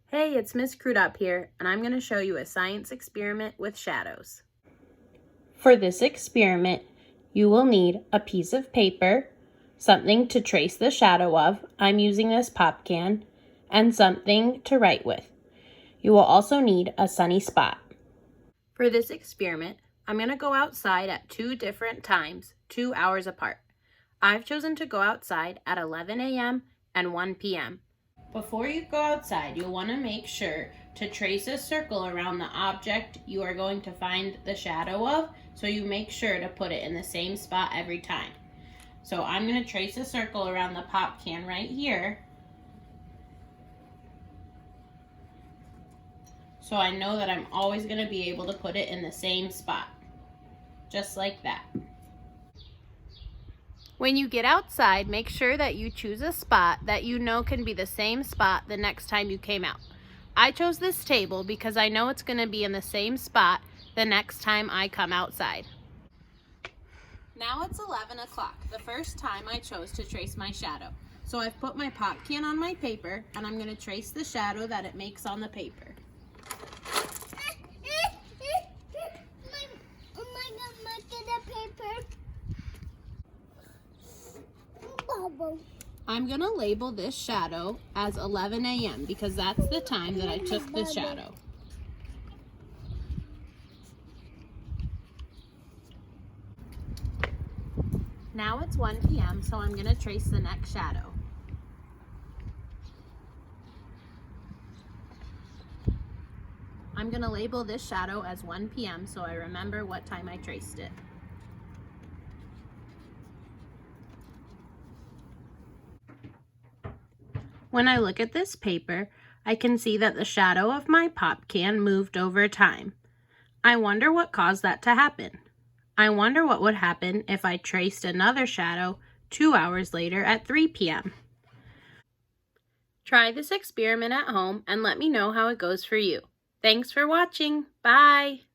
Hey, it's Miss Crudup here, and I'm going to show you a science experiment with shadows. For this experiment, you will need a piece of paper, something to trace the shadow of, I'm using this pop can, and something to write with. You will also need a sunny spot. For this experiment, I'm going to go outside at 2 different times, 2 hours apart. I've chosen to go outside at 11 a.m. and 1 p.m. Before you go outside, you'll want to make sure to trace a circle around the object you are going to find the shadow of, so you make sure to put it in the same spot every time. So I'm going to trace a circle around the pop can right here, so I know that I'm always going to be able to put it in the same spot, just like that. When you get outside, make sure that you choose a spot that you know can be the same spot the next time you came out. I chose this table because I know it's going to be in the same spot the next time I come outside. Now it's 11 o'clock, the first time I chose to trace my shadow. So I've put my pop can on my paper, and I'm going to trace the shadow that it makes on the paper. I'm going to label this shadow as 11 a.m. because that's the time that I took the shadow. Now it's 1 p.m., so I'm going to trace the next shadow. I'm going to label this shadow as 1 p.m. so I remember what time I traced it. When I look at this paper, I can see that the shadow of my pop can moved over time. I wonder what caused that to happen. I wonder what would happen if I traced another shadow 2 hours later at 3 p.m. Try this experiment at home and let me know how it goes for you. Thanks for watching. Bye!